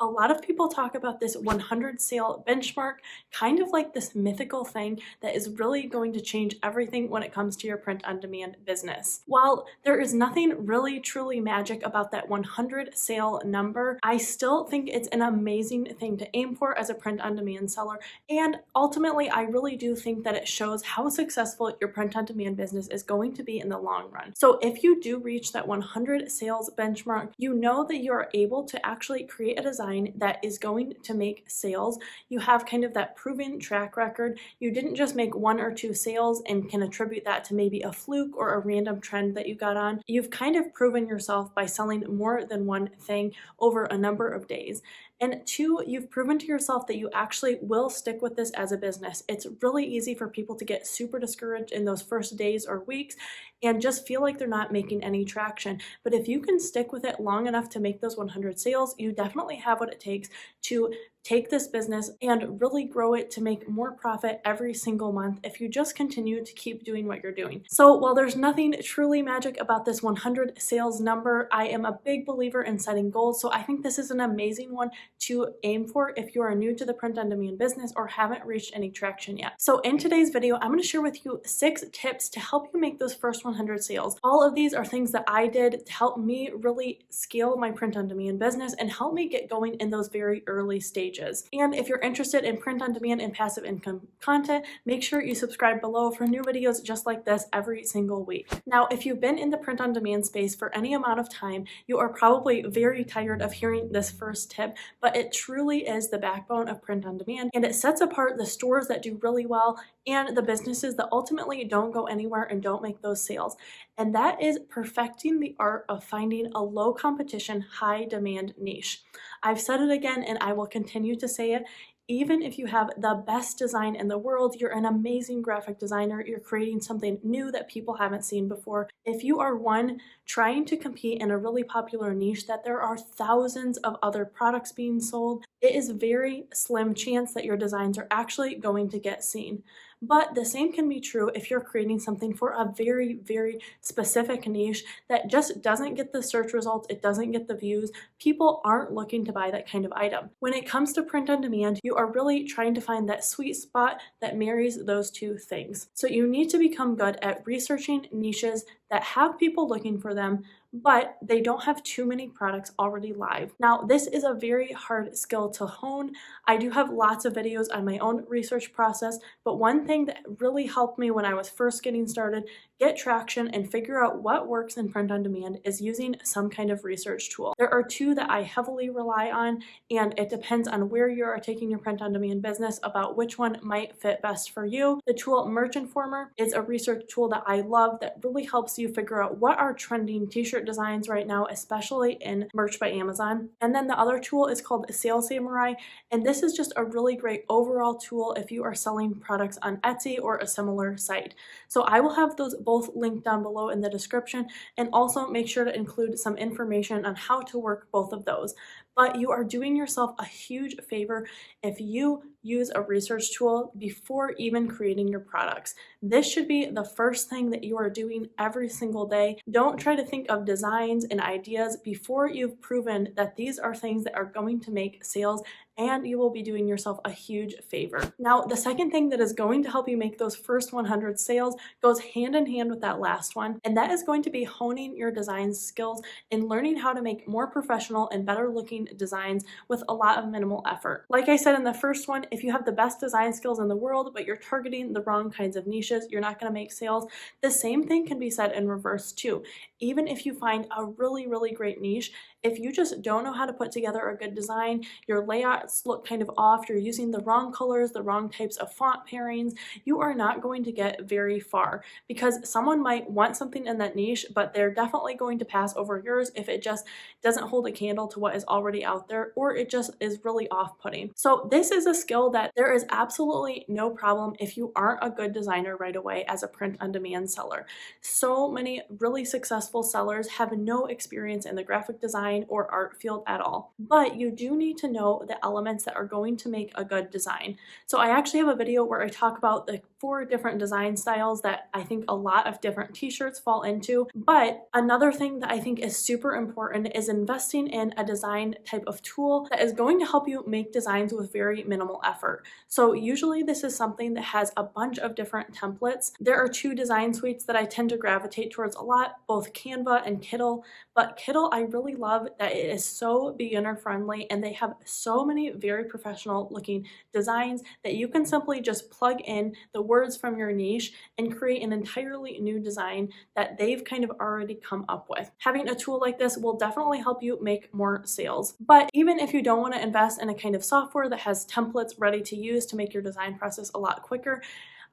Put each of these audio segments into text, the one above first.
A lot of people talk about this 100 sale benchmark, kind of like this mythical thing that is really going to change everything when it comes to your print on demand business. While there is nothing really truly magic about that 100 sale number, I still think it's an amazing thing to aim for as a print on demand seller. And ultimately, I really do think that it shows how successful your print on demand business is going to be in the long run. So if you do reach that 100 sales benchmark, you know that you are able to actually create a design that is going to make sales. You have kind of that proven track record. You didn't just make one or two sales and can attribute that to maybe a fluke or a random trend that you got on. You've kind of proven yourself by selling more than one thing over a number of days. And two, you've proven to yourself that you actually will stick with this as a business. It's really easy for people to get super discouraged in those first days or weeks and just feel like they're not making any traction. But if you can stick with it long enough to make those 100 sales, you definitely have what it takes to take this business and really grow it to make more profit every single month if you just continue to keep doing what you're doing. So while there's nothing truly magic about this 100 sales number, I am a big believer in setting goals. So I think this is an amazing one to aim for if you are new to the print on demand business or haven't reached any traction yet. So in today's video, I'm going to share with you 6 tips to help you make those first 100 sales. All of these are things that I did to help me really scale my print on demand business and help me get going in those very early stages. And if you're interested in print on demand and passive income content, make sure you subscribe below for new videos just like this every single week. Now, if you've been in the print on demand space for any amount of time, you are probably very tired of hearing this first tip, but it truly is the backbone of print on demand, and it sets apart the stores that do really well and the businesses that ultimately don't go anywhere and don't make those sales. And that is perfecting the art of finding a low competition, high demand niche. I've said it again and I will continue to say it. Even if you have the best design in the world, you're an amazing graphic designer, you're creating something new that people haven't seen before. If you are one trying to compete in a really popular niche that there are thousands of other products being sold, it is very slim chance that your designs are actually going to get seen. But the same can be true if you're creating something for a very, very specific niche that just doesn't get the search results, it doesn't get the views. People aren't looking to buy that kind of item. When it comes to print on demand, you are really trying to find that sweet spot that marries those two things. So you need to become good at researching niches that have people looking for them, but they don't have too many products already live. Now, this is a very hard skill to hone. I do have lots of videos on my own research process, but one thing that really helped me when I was first getting started, get traction and figure out what works in print on demand is using some kind of research tool. There are 2 that I heavily rely on, and it depends on where you are taking your print on demand business about which one might fit best for you. The tool Merch Informer is a research tool that I love that really helps you figure out what are trending t-shirt designs right now, especially in Merch by Amazon. And then the other tool is called Sales Samurai, and this is just a really great overall tool if you are selling products on Etsy or a similar site. So I will have those both linked down below in the description, and also make sure to include some information on how to work both of those. But you are doing yourself a huge favor if you use a research tool before even creating your products. This should be the first thing that you are doing every single day. Don't try to think of designs and ideas before you've proven that these are things that are going to make sales, and you will be doing yourself a huge favor. Now, the second thing that is going to help you make those first 100 sales goes hand in hand with that last one, and that is going to be honing your design skills and learning how to make more professional and better looking designs with a lot of minimal effort. Like I said in the first one, if you have the best design skills in the world, but you're targeting the wrong kinds of niches, you're not going to make sales. The same thing can be said in reverse too. Even if you find a really, really great niche, if you just don't know how to put together a good design, your layouts look kind of off, you're using the wrong colors, the wrong types of font pairings, you are not going to get very far, because someone might want something in that niche, but they're definitely going to pass over yours if it just doesn't hold a candle to what is already out there, or it just is really off-putting. So this is a skill that there is absolutely no problem if you aren't a good designer right away as a print-on-demand seller. So many really successful sellers have no experience in the graphic design or art field at all, but you do need to know the elements that are going to make a good design. So I actually have a video where I talk about the 4 different design styles that I think a lot of different t-shirts fall into. But another thing that I think is super important is investing in a design type of tool that is going to help you make designs with very minimal effort. So usually this is something that has a bunch of different templates. There are 2 design suites that I tend to gravitate towards a lot, both Canva and Kittl. But Kittl, I really love that it is so beginner friendly and they have so many very professional looking designs that you can simply just plug in the words from your niche and create an entirely new design that they've kind of already come up with. Having a tool like this will definitely help you make more sales. But even if you don't want to invest in a kind of software that has templates ready to use to make your design process a lot quicker,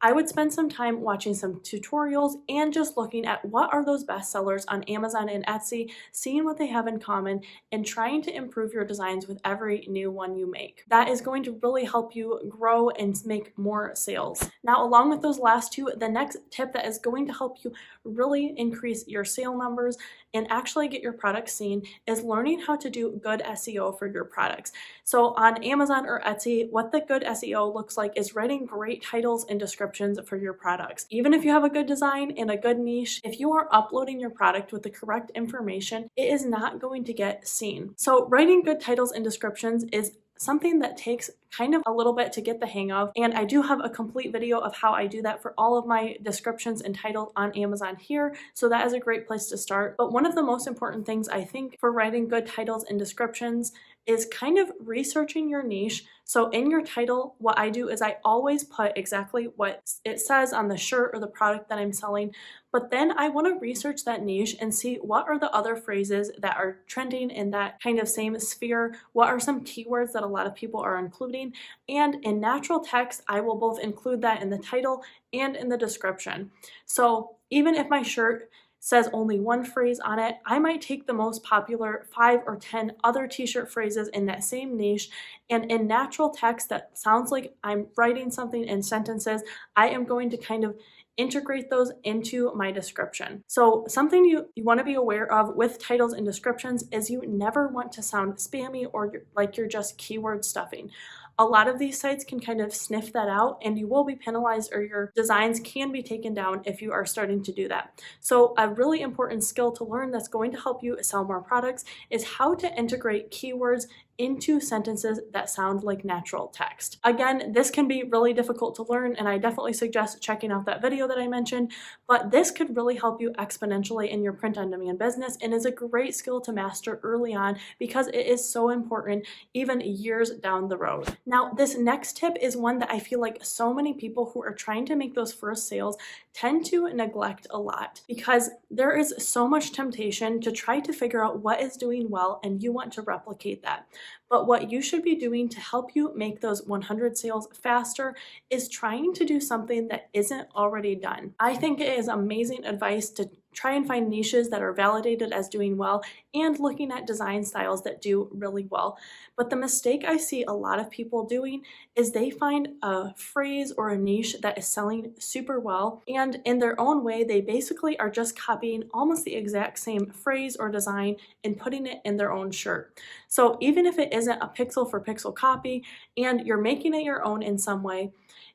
I would spend some time watching some tutorials and just looking at what are those best sellers on Amazon and Etsy, seeing what they have in common, and trying to improve your designs with every new one you make. That is going to really help you grow and make more sales. Now, along with those last 2, the next tip that is going to help you really increase your sale numbers and actually get your products seen is learning how to do good SEO for your products. So on Amazon or Etsy, what the good SEO looks like is writing great titles and descriptions for your products. Even if you have a good design and a good niche, if you are uploading your product with the correct information, it is not going to get seen. So writing good titles and descriptions is something that takes kind of a little bit to get the hang of, and I do have a complete video of how I do that for all of my descriptions and titles on Amazon here, so that is a great place to start. But one of the most important things I think for writing good titles and descriptions is kind of researching your niche. So in your title, what I do is I always put exactly what it says on the shirt or the product that I'm selling, but then I want to research that niche and see what are the other phrases that are trending in that kind of same sphere, what are some keywords that a lot of people are including, and in natural text, I will both include that in the title and in the description. So even if my shirt says only one phrase on it, I might take the most popular 5 or 10 other t-shirt phrases in that same niche, and in natural text that sounds like I'm writing something in sentences, I am going to kind of integrate those into my description. So something you want to be aware of with titles and descriptions is you never want to sound spammy or like you're just keyword stuffing. A lot of these sites can kind of sniff that out and you will be penalized, or your designs can be taken down if you are starting to do that. So a really important skill to learn that's going to help you sell more products is how to integrate keywords into sentences that sound like natural text. Again, this can be really difficult to learn, and I definitely suggest checking out that video that I mentioned, but this could really help you exponentially in your print-on-demand business and is a great skill to master early on because it is so important even years down the road. Now, this next tip is one that I feel like so many people who are trying to make those first sales tend to neglect a lot, because there is so much temptation to try to figure out what is doing well and you want to replicate that. But what you should be doing to help you make those 100 sales faster is trying to do something that isn't already done. I think it is amazing advice to try and find niches that are validated as doing well and looking at design styles that do really well. But the mistake I see a lot of people doing is they find a phrase or a niche that is selling super well, and in their own way, they basically are just copying almost the exact same phrase or design and putting it in their own shirt. So even if it isn't a pixel for pixel copy and you're making it your own in some way,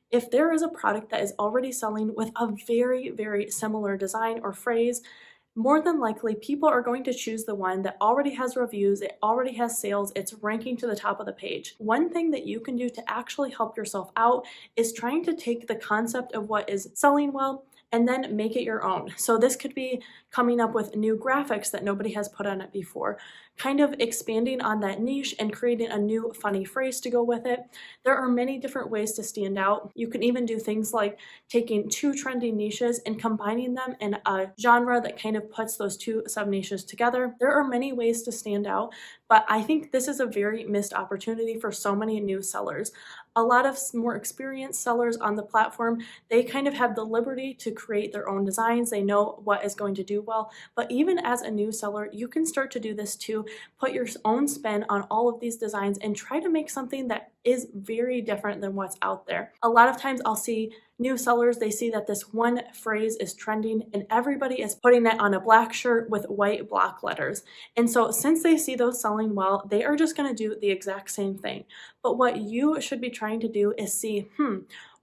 if there is a product that is already selling with a very, very similar design or phrase, more than likely people are going to choose the one that already has reviews, it already has sales, it's ranking to the top of the page. One thing that you can do to actually help yourself out is trying to take the concept of what is selling well and then make it your own. So this could be coming up with new graphics that nobody has put on it before, kind of expanding on that niche and creating a new funny phrase to go with it. There are many different ways to stand out. You can even do things like taking 2 trending niches and combining them in a genre that kind of puts those 2 sub-niches together. There are many ways to stand out, but I think this is a very missed opportunity for so many new sellers. A lot of more experienced sellers on the platform, they kind of have the liberty to create their own designs. They know what is going to do well, but even as a new seller, you can start to do this too put your own spin on all of these designs and try to make something that is very different than what's out there. A lot of times I'll see new sellers, they see that this one phrase is trending and everybody is putting it on a black shirt with white block letters. And so since they see those selling well, they are just going to do the exact same thing. But what you should be trying to do is see,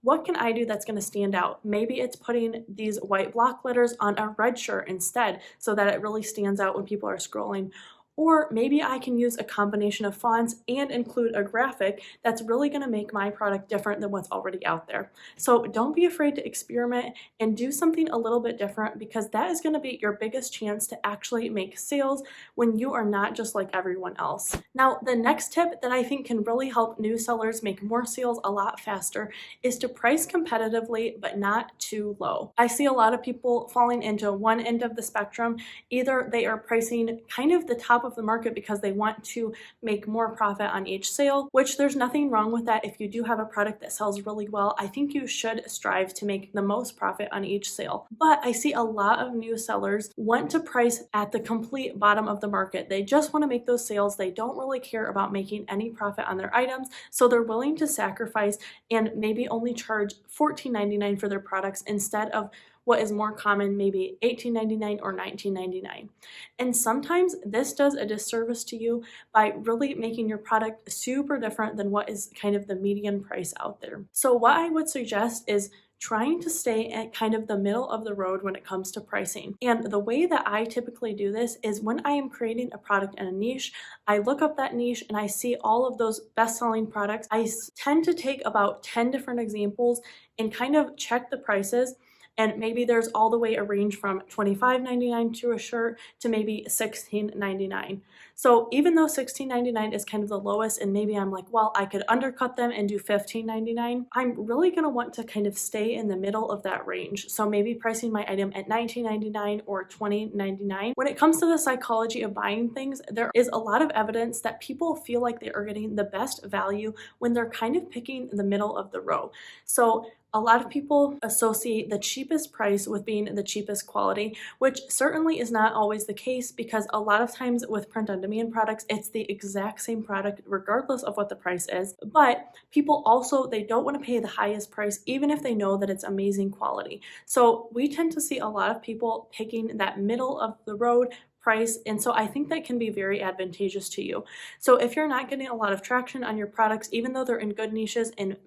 what can I do that's going to stand out? Maybe it's putting these white block letters on a red shirt instead so that it really stands out when people are scrolling. Or maybe I can use a combination of fonts and include a graphic that's really going to make my product different than what's already out there. So don't be afraid to experiment and do something a little bit different, because that is going to be your biggest chance to actually make sales when you are not just like everyone else. Now, the next tip that I think can really help new sellers make more sales a lot faster is to price competitively but not too low. I see a lot of people falling into one end of the spectrum. Either they are pricing kind of the top of the market because they want to make more profit on each sale, which there's nothing wrong with that. If you do have a product that sells really well, I think you should strive to make the most profit on each sale. But I see a lot of new sellers want to price at the complete bottom of the market. They just want to make those sales. They don't really care about making any profit on their items, so they're willing to sacrifice and maybe only charge $14.99 for their products instead of what is more common, maybe $18.99 or $19.99. And sometimes this does a disservice to you by really making your product super different than what is kind of the median price out there. So what I would suggest is trying to stay at kind of the middle of the road when it comes to pricing. And the way that I typically do this is when I am creating a product in a niche, I look up that niche and I see all of those best-selling products. I tend to take about 10 different examples and kind of check the prices. And maybe there's all the way a range from $25.99 to a shirt to maybe $16.99. So even though $16.99 is kind of the lowest, and maybe I'm like, well, I could undercut them and do $15.99, I'm really going to want to kind of stay in the middle of that range. So maybe pricing my item at $19.99 or $20.99. When it comes to the psychology of buying things, there is a lot of evidence that people feel like they are getting the best value when they're kind of picking the middle of the row. So a lot of people associate the cheapest price with being the cheapest quality, which certainly is not always the case, because a lot of times with print-on-demand products, it's the exact same product regardless of what the price is. But people also, they don't want to pay the highest price even if they know that it's amazing quality. So we tend to see a lot of people picking that middle of the road price, and so I think that can be very advantageous to you. So if you're not getting a lot of traction on your products, even though they're in good niches and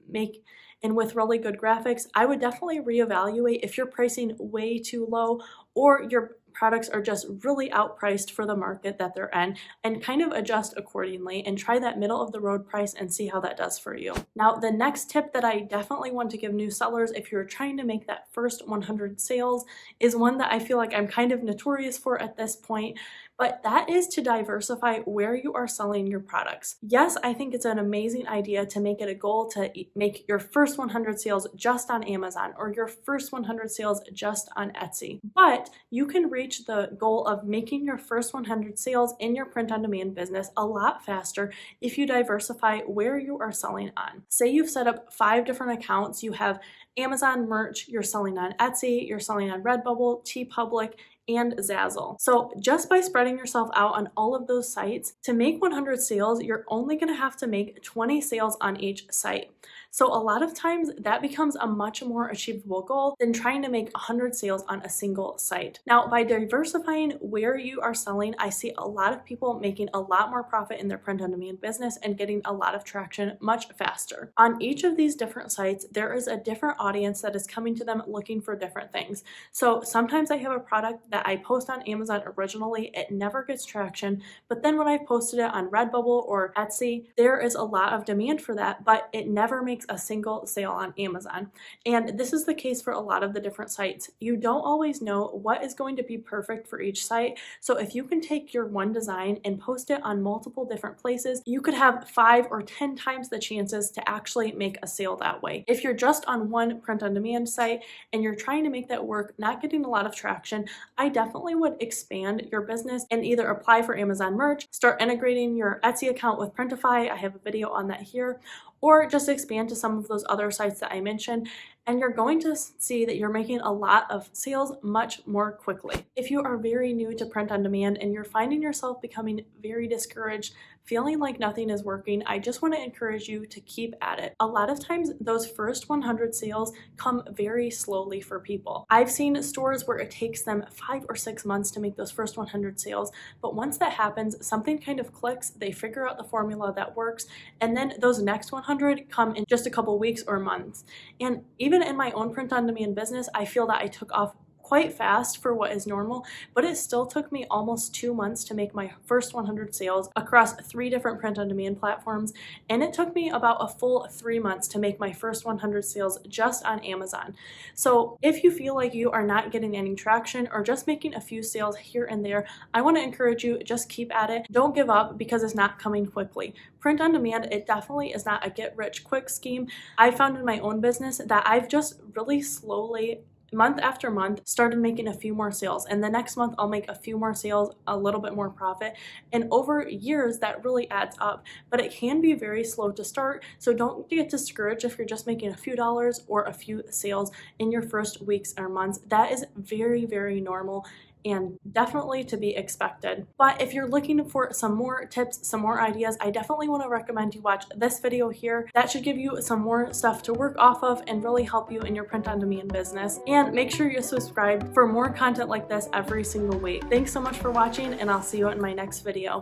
with really good graphics, I would definitely reevaluate if you're pricing way too low or your products are just really outpriced for the market that they're in, and kind of adjust accordingly and try that middle of the road price and see how that does for you. Now, the next tip that I definitely want to give new sellers if you're trying to make that first 100 sales is one that I feel like I'm kind of notorious for at this point, but that is to diversify where you are selling your products. Yes, I think it's an amazing idea to make it a goal to make your first 100 sales just on Amazon or your first 100 sales just on Etsy. But you can reach the goal of making your first 100 sales in your print-on-demand business a lot faster if you diversify where you are selling on. Say you've set up 5 different accounts. You have Amazon merch, you're selling on Etsy, you're selling on Redbubble, TeePublic, and Zazzle. So just by spreading yourself out on all of those sites, to make 100 sales, you're only going to have to make 20 sales on each site. So a lot of times that becomes a much more achievable goal than trying to make 100 sales on a single site. Now, by diversifying where you are selling, I see a lot of people making a lot more profit in their print-on-demand business and getting a lot of traction much faster. On each of these different sites, there is a different audience that is coming to them looking for different things. So sometimes I have a product that I post on Amazon originally, it never gets traction, but then when I posted it on Redbubble or Etsy, there is a lot of demand for that, but it never makes a single sale on Amazon. And this is the case for a lot of the different sites. You don't always know what is going to be perfect for each site. So if you can take your one design and post it on multiple different places, you could have 5 or 10 times the chances to actually make a sale that way. If you're just on one print-on-demand site and you're trying to make that work, not getting a lot of traction, I definitely would expand your business and either apply for Amazon merch, start integrating your Etsy account with Printify. I have a video on that here, or just expand to some of those other sites that I mentioned, and you're going to see that you're making a lot of sales much more quickly. If you are very new to print on demand and you're finding yourself becoming very discouraged, feeling like nothing is working, I just want to encourage you to keep at it. A lot of times those first 100 sales come very slowly for people. I've seen stores where it takes them 5 or 6 months to make those first 100 sales, but once that happens, something kind of clicks, they figure out the formula that works, and then those next 100 come in just a couple weeks or months. And even in my own print-on-demand business, I feel that I took off quite fast for what is normal, but it still took me almost 2 months to make my first 100 sales across 3 different print-on-demand platforms, and it took me about a full 3 months to make my first 100 sales just on Amazon. So if you feel like you are not getting any traction or just making a few sales here and there, I want to encourage you, just keep at it. Don't give up because it's not coming quickly. Print on demand, it definitely is not a get-rich-quick scheme. I found in my own business that I've just really slowly, month after month, started making a few more sales, and the next month I'll make a few more sales, a little bit more profit, and over years that really adds up. But it can be very slow to start, so don't get discouraged if you're just making a few dollars or a few sales in your first weeks or months. That is very, very normal and definitely to be expected. But if you're looking for some more tips, some more ideas, I definitely want to recommend you watch this video here. That should give you some more stuff to work off of and really help you in your print-on-demand business. And make sure you subscribe for more content like this every single week. Thanks so much for watching, and I'll see you in my next video.